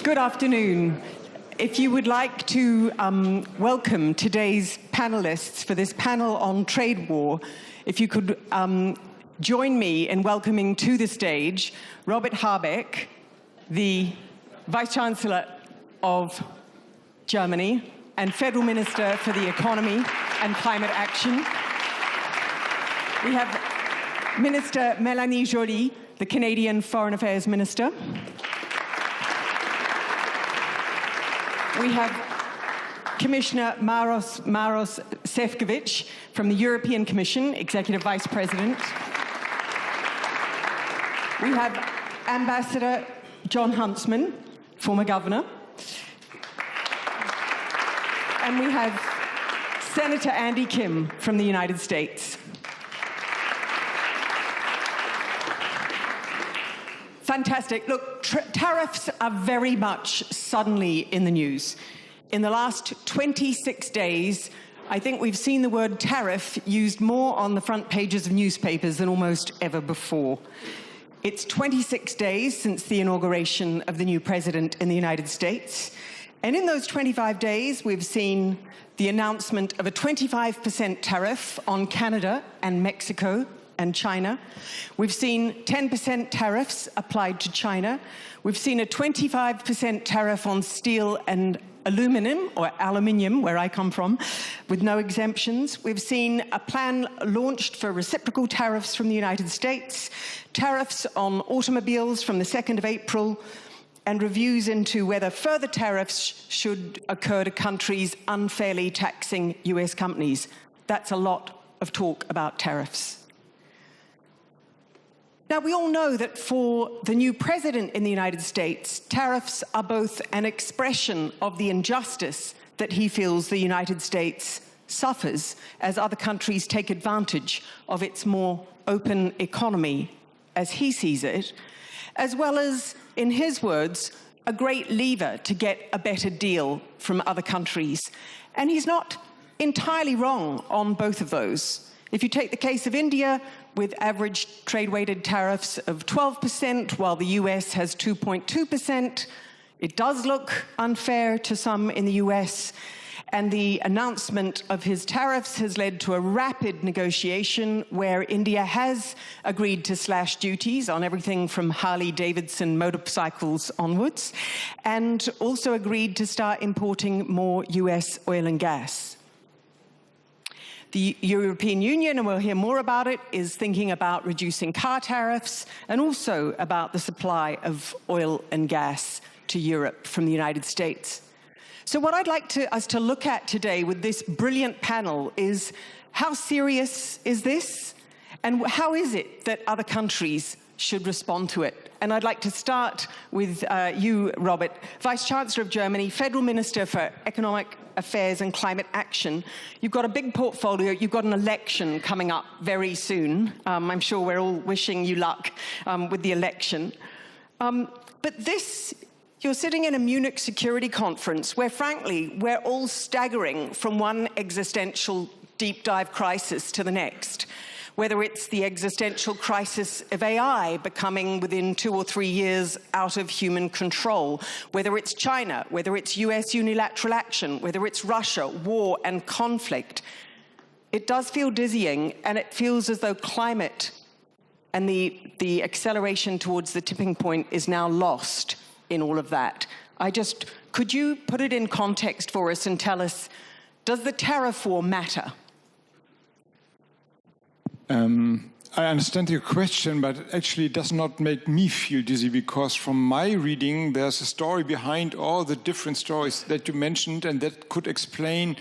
Good afternoon. If you would like to welcome today's panelists for this panel on trade war, if you could join me in welcoming to the stage Robert Habeck, the Vice Chancellor of Germany and Federal Minister for the Economy and Climate Action. We have Minister Mélanie Joly, the Canadian Foreign Affairs Minister. We have Commissioner Maros Šefčovič from the European Commission, Executive Vice President. We have Ambassador John Huntsman, former governor. And we have Senator Andy Kim from the United States. Fantastic. Look, tariffs are very much suddenly in the news. In the last 26 days, I think we've seen the word tariff used more on the front pages of newspapers than almost ever before. It's 26 days since the inauguration of the new president in the United States. And in those 25 days, we've seen the announcement of a 25% tariff on Canada and Mexico and China. We've seen 10% tariffs applied to China. We've seen a 25% tariff on steel and aluminum, or aluminium, where I come from, with no exemptions. We've seen a plan launched for reciprocal tariffs from the United States, tariffs on automobiles from the 2nd of April, and reviews into whether further tariffs should occur to countries unfairly taxing US companies. That's a lot of talk about tariffs. Now, we all know that for the new president in the United States, tariffs are both an expression of the injustice that he feels the United States suffers as other countries take advantage of its more open economy, as he sees it, as well as, in his words, a great lever to get a better deal from other countries. And he's not entirely wrong on both of those. If you take the case of India, with average trade-weighted tariffs of 12%, while the US has 2.2%, it does look unfair to some in the US. And the announcement of his tariffs has led to a rapid negotiation where India has agreed to slash duties on everything from Harley-Davidson motorcycles onwards, and also agreed to start importing more US oil and gas. The European Union, and we'll hear more about it, is thinking about reducing car tariffs and also about the supply of oil and gas to Europe from the United States. So what I'd like us to look at today with this brilliant panel is how serious is this, and how is it that other countries should respond to it? And I'd like to start with you, Robert, Vice Chancellor of Germany, Federal Minister for Economic Affairs and Climate Action. You've got a big portfolio. You've got an election coming up very soon. I'm sure we're all wishing you luck with the election. But this, you're sitting in a Munich security conference where, frankly, we're all staggering from one existential deep dive crisis to the next. Whether it's the existential crisis of AI becoming within 2 or 3 years out of human control, whether it's China, whether it's US unilateral action, whether it's Russia, war and conflict, it does feel dizzying, and it feels as though climate and the acceleration towards the tipping point is now lost in all of that. Could you put it in context for us and tell us, does the tariff war matter? I understand your question, but actually it does not make me feel dizzy, because from my reading, there's a story behind all the different stories that you mentioned, and that could explain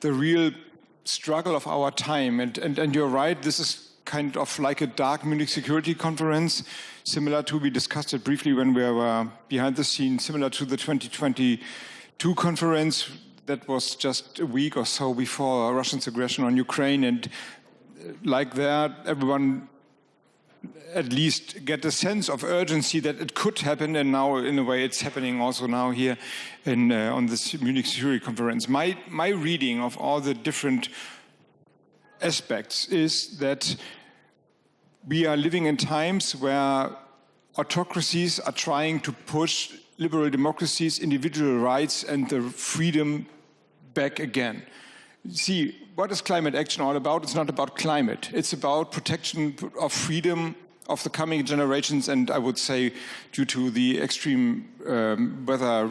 the real struggle of our time. And you're right, this is kind of like a dark Munich security conference, similar to, we discussed it briefly when we were behind the scenes, similar to the 2022 conference that was just a week or so before Russia's aggression on Ukraine. And like that, everyone at least get a sense of urgency that it could happen, and now, in a way, it's happening also now here on this Munich Security Conference. My reading of all the different aspects is that we are living in times where autocracies are trying to push liberal democracies, individual rights, and the freedom back again. See, what is climate action all about? It's not about climate. It's about protection of freedom of the coming generations, and I would say due to the extreme weather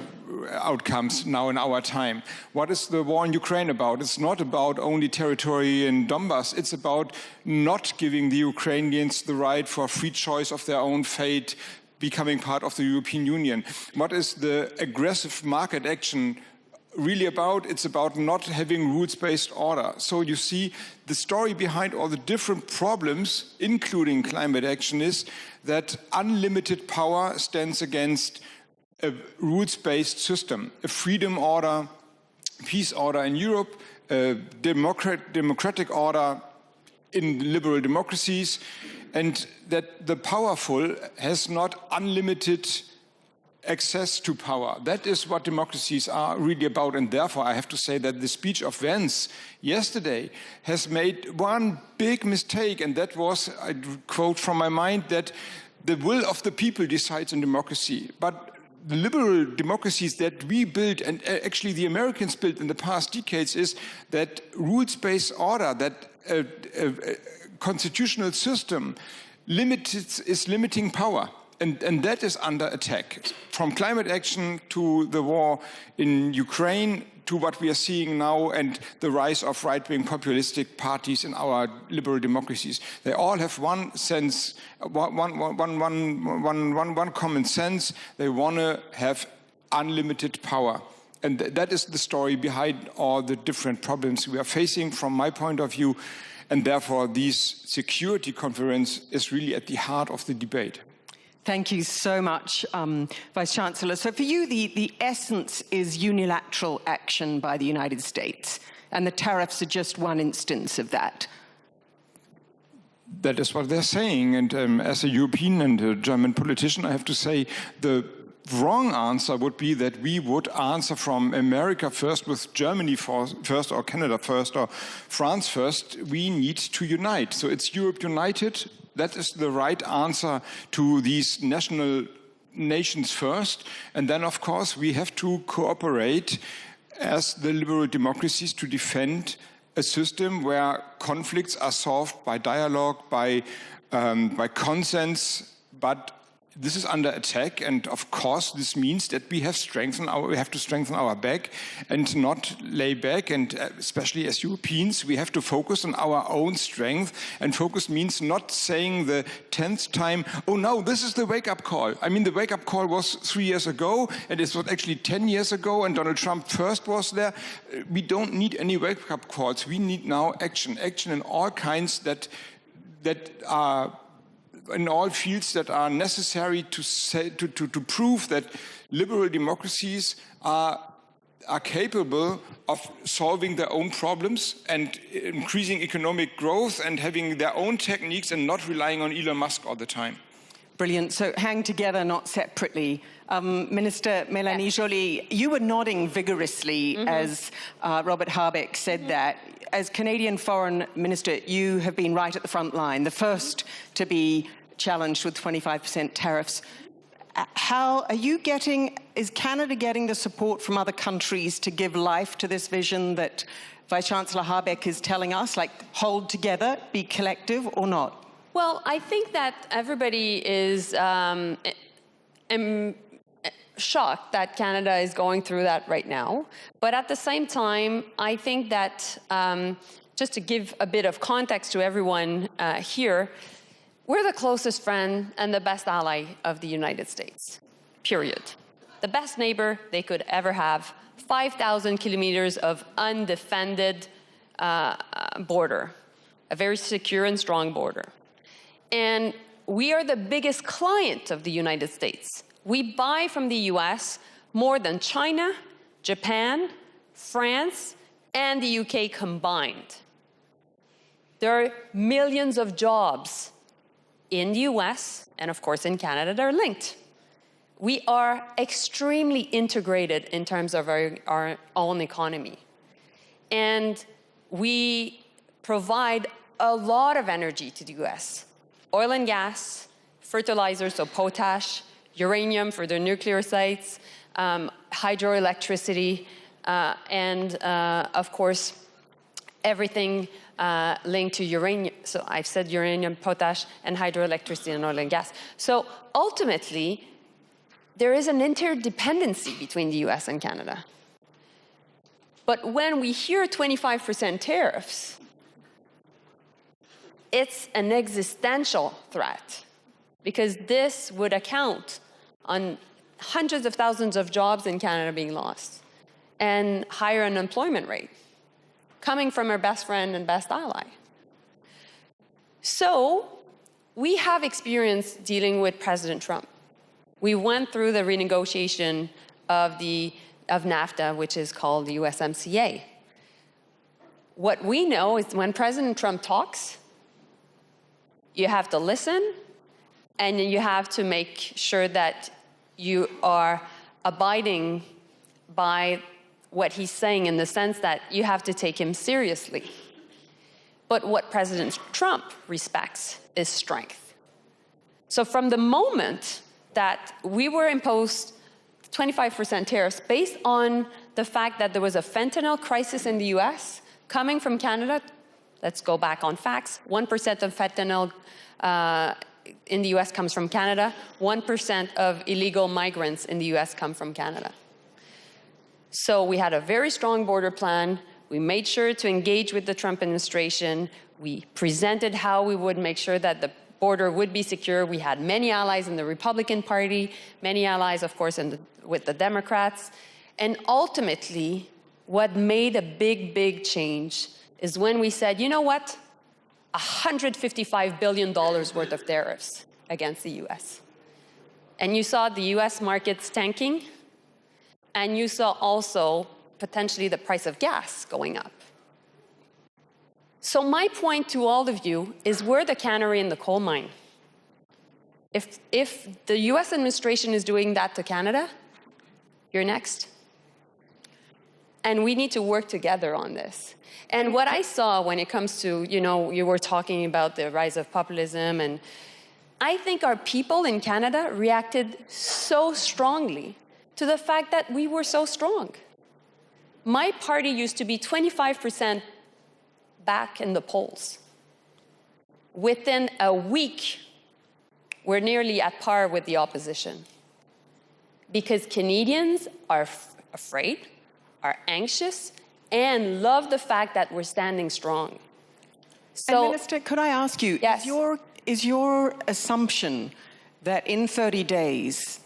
outcomes now in our time. What is the war in Ukraine about? It's not about only territory in Donbass. It's about not giving the Ukrainians the right for free choice of their own fate, becoming part of the European Union. What is the aggressive market action really about? It's about not having rules-based order. So you see, the story behind all the different problems, including climate action, is that unlimited power stands against a rules-based system, a freedom order, peace order in Europe, a democratic order in liberal democracies, and that the powerful has not unlimited access to power. That is what democracies are really about, and therefore I have to say that the speech of Vance yesterday has made one big mistake, and that was, I quote from my mind, that the will of the people decides in democracy. But the liberal democracies that we built, and actually the Americans built in the past decades, is that rules-based order, that a constitutional system is limiting power. And that is under attack. From climate action to the war in Ukraine to what we are seeing now and the rise of right-wing populistic parties in our liberal democracies. They all have one sense, one common sense. They want to have unlimited power. And that is the story behind all the different problems we are facing from my point of view. And therefore, this security conference is really at the heart of the debate. Thank you so much, Vice-Chancellor. So for you, the essence is unilateral action by the United States, and the tariffs are just one instance of that. That is what they're saying, and as a European and a German politician, I have to say the wrong answer would be that we would answer from America first, with Germany first, or Canada first, or France first. We need to unite. So it's Europe united. That is the right answer to these national nations first. And then, of course, we have to cooperate as the liberal democracies to defend a system where conflicts are solved by dialogue, by consent, but this is under attack, and of course this means that we have to strengthen our back and not lay back, and especially as Europeans we have to focus on our own strength, and focus means not saying the 10th time, oh no, this is the wake-up call. I mean, the wake-up call was 3 years ago, and it was actually 10 years ago, and Donald Trump first was there. We don't need any wake-up calls. We need now action in all kinds that are in all fields that are necessary to prove that liberal democracies are capable of solving their own problems and increasing economic growth and having their own techniques and not relying on Elon Musk all the time. Brilliant. So hang together, not separately. Minister Mélanie Joly, you were nodding vigorously as Robert Habeck said that. As Canadian Foreign Minister, you have been right at the front line, the first to be challenged with 25% tariffs. How are you is Canada getting the support from other countries to give life to this vision that Vice-Chancellor Habeck is telling us, like hold together, be collective, or not? Well, I think that everybody is shocked that Canada is going through that right now. But at the same time, I think that just to give a bit of context to everyone here, we're the closest friend and the best ally of the United States, period. The best neighbor they could ever have, 5,000 kilometers of undefended border, a very secure and strong border. And we are the biggest client of the United States. We buy from the US more than China, Japan, France, and the UK combined. There are millions of jobs in the US and, of course, in Canada that are linked. We are extremely integrated in terms of our own economy. And we provide a lot of energy to the US. Oil and gas, fertilizers, so potash, uranium for their nuclear sites, hydroelectricity, and of course, everything linked to uranium. So I've said uranium, potash, and hydroelectricity and oil and gas. So ultimately, there is an interdependency between the US and Canada. But when we hear 25% tariffs, it's an existential threat, because this would account on hundreds of thousands of jobs in Canada being lost and higher unemployment rate coming from our best friend and best ally. So we have experience dealing with President Trump. We went through the renegotiation of NAFTA, which is called the USMCA. What we know is when President Trump talks, you have to listen, and you have to make sure that you are abiding by what he's saying, in the sense that you have to take him seriously. But what President Trump respects is strength. So from the moment that we were imposed 25% tariffs based on the fact that there was a fentanyl crisis in the US coming from Canada, let's go back on facts, 1% of fentanyl in the US comes from Canada, 1% of illegal migrants in the US come from Canada. So we had a very strong border plan. We made sure to engage with the Trump administration. We presented how we would make sure that the border would be secure. We had many allies in the Republican Party, many allies, of course, with the Democrats. And ultimately, what made a big, big change is when we said, you know what? $155 billion worth of tariffs against the US. And you saw the US markets tanking, and you saw also potentially the price of gas going up. So my point to all of you is we're the canary in the coal mine. If the US administration is doing that to Canada, you're next. And we need to work together on this. And what I saw when it comes to, you were talking about the rise of populism, and I think our people in Canada reacted so strongly to the fact that we were so strong. My party used to be 25% back in the polls. Within a week, we're nearly at par with the opposition. Because Canadians are afraid, are anxious, and love the fact that we're standing strong. So, and Minister, could I ask you, yes. is your assumption that in 30 days,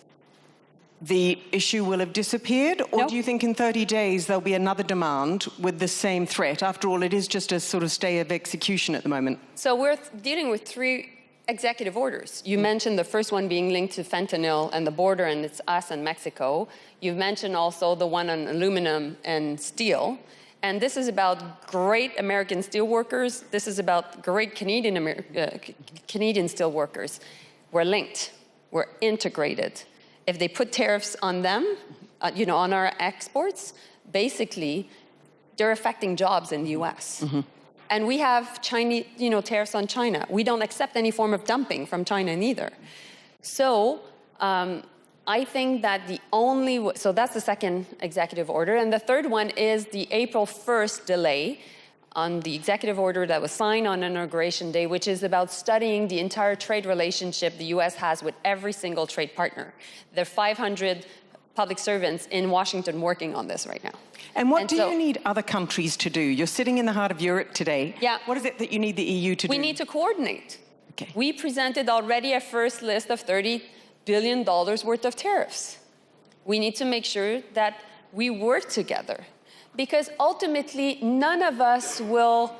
the issue will have disappeared? Or Nope. do you think in 30 days there'll be another demand with the same threat? After all, it is just a sort of stay of execution at the moment. So we're dealing with 3 executive orders. You mentioned the first one being linked to fentanyl and the border, and it's us and Mexico. You've mentioned also the one on aluminum and steel. And this is about great American steel workers. This is about great Canadian steel workers. We're linked. We're integrated. If they put tariffs on them, on our exports, basically, they're affecting jobs in the US. Mm-hmm. And we have Chinese, tariffs on China. We don't accept any form of dumping from China neither. So I think that so that's the second executive order. And the third one is the April 1st delay on the executive order that was signed on Inauguration Day, which is about studying the entire trade relationship the US has with every single trade partner. There are 500 public servants in Washington working on this right now. And what do you need other countries to do? You're sitting in the heart of Europe today. Yeah. What is it that you need the EU to do? We need to coordinate. Okay. We presented already a first list of $30 billion worth of tariffs. We need to make sure that we work together, because ultimately none of us will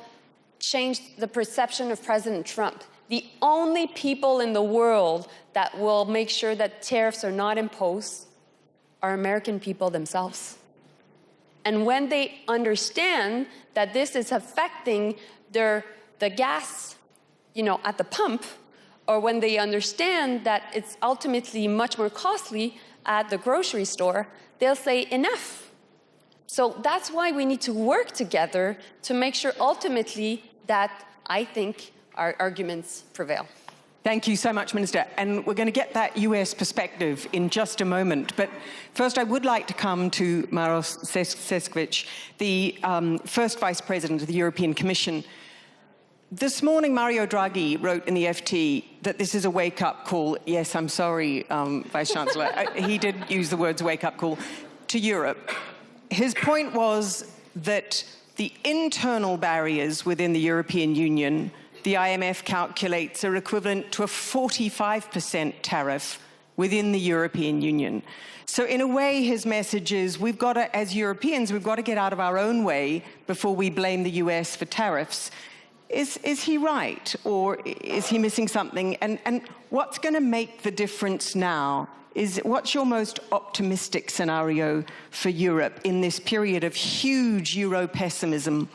change the perception of President Trump. The only people in the world that will make sure that tariffs are not imposed are American people themselves. And when they understand that this is affecting the gas, at the pump, or when they understand that it's ultimately much more costly at the grocery store, they'll say enough. So that's why we need to work together to make sure ultimately that I think our arguments prevail. Thank you so much, Minister. And we're going to get that US perspective in just a moment. But first, I would like to come to Maros Sefcovic, the first Vice President of the European Commission. This morning, Mario Draghi wrote in the FT that this is a wake-up call. Yes, I'm sorry, Vice Chancellor. He did use the words wake-up call to Europe. His point was that the internal barriers within the European Union, the IMF calculates, are equivalent to a 45% tariff within the European Union. So in a way, his message is, we've got to, as Europeans, we've got to get out of our own way before we blame the US for tariffs. Is he right, or is he missing something? And what's going to make the difference now? What's your most optimistic scenario for Europe in this period of huge Euro pessimism?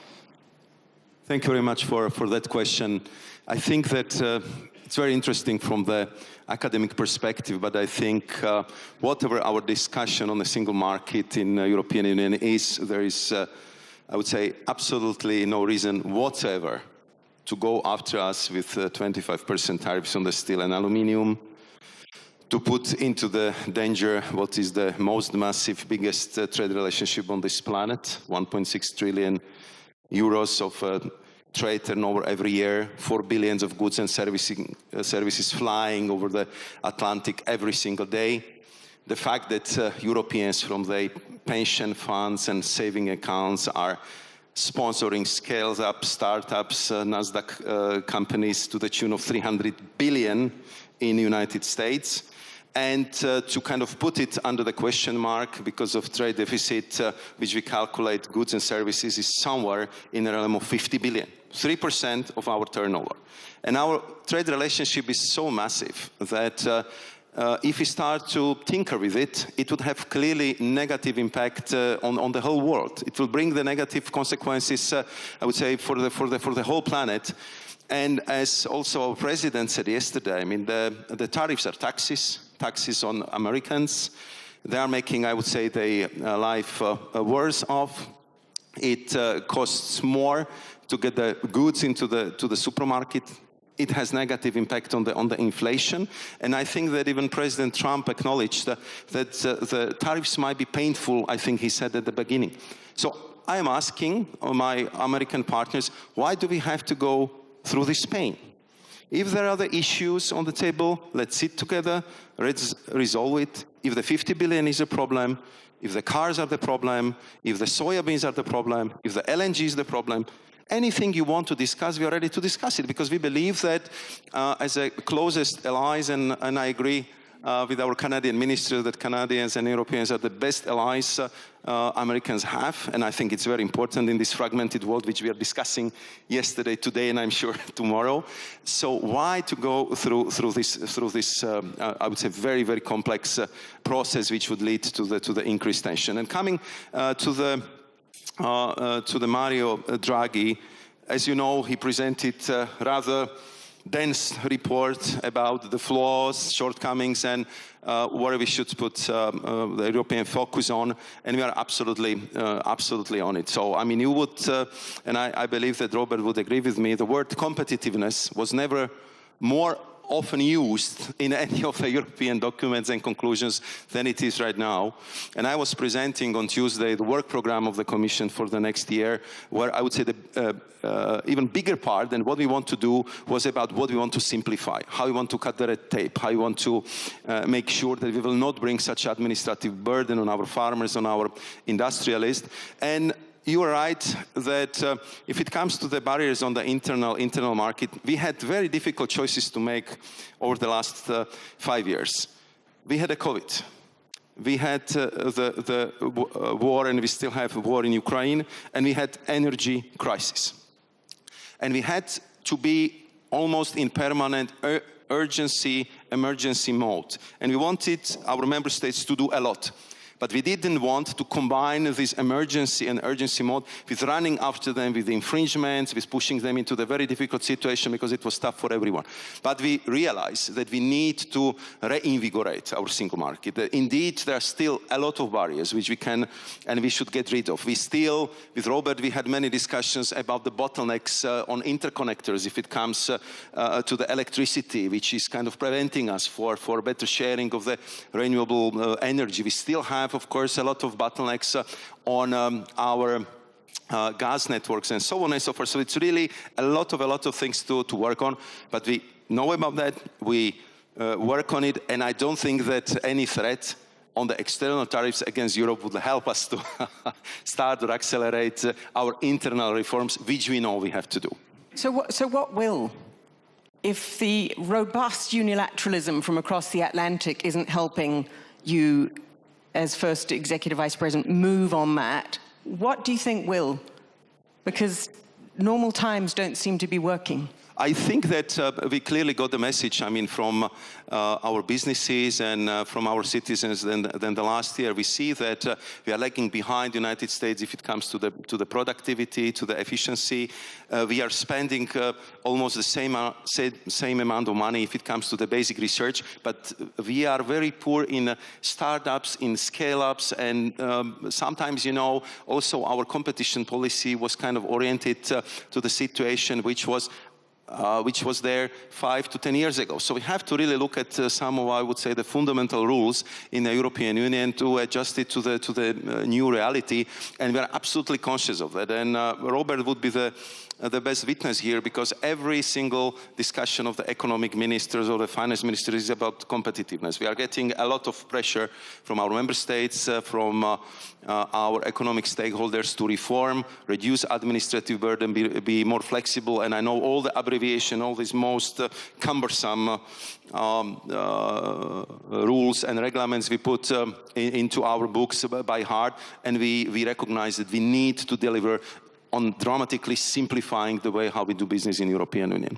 Thank you very much for that question. I think that it's very interesting from the academic perspective, but I think whatever our discussion on the single market in the European Union is, there is, I would say, absolutely no reason whatsoever to go after us with 25% tariffs on the steel and aluminium, to put into the danger what is the most massive, biggest trade relationship on this planet, 1.6 trillion euros of trade turnover every year, 4 billion of goods and services flying over the Atlantic every single day. The fact that Europeans from the pension funds and saving accounts are sponsoring scales-up startups, NASDAQ companies to the tune of 300 billion in the United States. And to kind of put it under the question mark because of trade deficit, which we calculate goods and services is somewhere in the realm of 50 billion, 3% of our turnover. And our trade relationship is so massive that if we start to tinker with it, it would have clearly negative impact on the whole world. It will bring the negative consequences, I would say, for the whole planet. And as also our president said yesterday, I mean, the tariffs are taxes on Americans. They are making, I would say, their life worse off. It costs more to get the goods into the supermarket. It has negative impact on the inflation. And I think that even President Trump acknowledged that the tariffs might be painful, I think he said at the beginning. So I am asking my American partners, why do we have to go through this pain? If there are other issues on the table, let's sit together, let's resolve it. If the 50 billion is a problem, if the cars are the problem, if the soybeans are the problem, if the LNG is the problem, anything you want to discuss, we are ready to discuss it, because we believe that as a closest allies, and I agree with our Canadian minister that Canadians and Europeans are the best allies Americans have, and I think it's very important in this fragmented world which we are discussing yesterday, today, and I'm sure tomorrow. So why to go through this I would say very, very complex process which would lead to the increased tension? And coming to the Mario Draghi, as you know, he presented rather dense report about the flaws, shortcomings, and where we should put the European focus on, and we are absolutely on it. So, I mean, you would, and I believe that Robert would agree with me, the word competitiveness was never more often used in any of the European documents and conclusions than it is right now. And I was presenting on Tuesday the work program of the Commission for the next year, where I would say the even bigger part than what we want to do was about what we want to simplify, how we want to cut the red tape, how we want to make sure that we will not bring such administrative burden on our farmers, on our industrialists. And you are right that if it comes to the barriers on the internal market, we had very difficult choices to make over the last 5 years. We had a COVID. We had the war, and we still have a war in Ukraine, and we had energy crisis. And we had to be almost in permanent emergency mode. And we wanted our member states to do a lot. But we didn't want to combine this emergency and urgency mode with running after them with infringements, with pushing them into the very difficult situation because it was tough for everyone. But we realized that we need to reinvigorate our single market. Indeed, there are still a lot of barriers which we can and we should get rid of. We still, with Robert, we had many discussions about the bottlenecks on interconnectors if it comes to the electricity, which is kind of preventing us for better sharing of the renewable energy. We still have, of course, a lot of bottlenecks on our gas networks and so on and so forth. So it's really a lot of things to work on. But we know about that. We work on it. And I don't think that any threat on the external tariffs against Europe would help us to start or accelerate our internal reforms, which we know we have to do. So what will? If the robust unilateralism from across the Atlantic isn't helping you, as first executive vice president, move on that, what do you think will? Because normal times don't seem to be working. I think that we clearly got the message, I mean, from our businesses and from our citizens than the last year. We see that we are lagging behind the United States if it comes to the productivity, to the efficiency. We are spending almost the same amount of money if it comes to the basic research, but we are very poor in startups, in scale-ups, and sometimes, you know, also our competition policy was kind of oriented to the situation which was there 5 to 10 years ago. So we have to really look at some of, I would say, the fundamental rules in the European Union to adjust it to the new reality, and we are absolutely conscious of that. And Robert would be the best witness here, because every single discussion of the economic ministers or the finance ministers is about competitiveness. We are getting a lot of pressure from our member states, from our economic stakeholders to reform, reduce administrative burden, be more flexible. And I know all the abbreviation, all these most cumbersome rules and regulations we put into our books by heart, and we recognize that we need to deliver on dramatically simplifying the way how we do business in the European Union.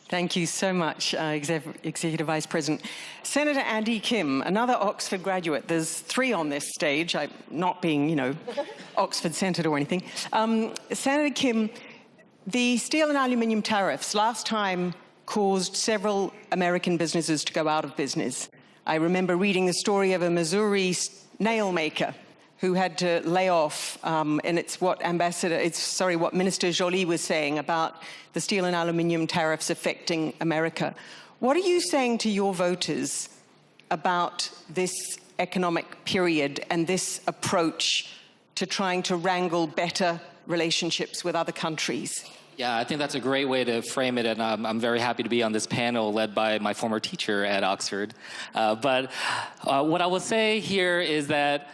Thank you so much, Executive Vice President. Senator Andy Kim, another Oxford graduate. There's 3 on this stage, I'm not being, you know, Oxford centered or anything. Senator Kim, the steel and aluminium tariffs last time caused several American businesses to go out of business. I remember reading the story of a Missouri nail maker who had to lay off, and it's what Minister Joly was saying about the steel and aluminium tariffs affecting America. What are you saying to your voters about this economic period and this approach to trying to wrangle better relationships with other countries? Yeah, I think that's a great way to frame it, and I'm very happy to be on this panel led by my former teacher at Oxford. But what I will say here is that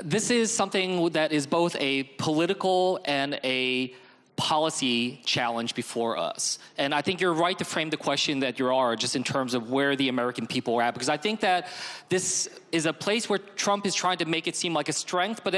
this is something that is both a political and a policy challenge before us. And I think you're right to frame the question that you are, just in terms of where the American people are at, because I think that this is a place where Trump is trying to make it seem like a strength, but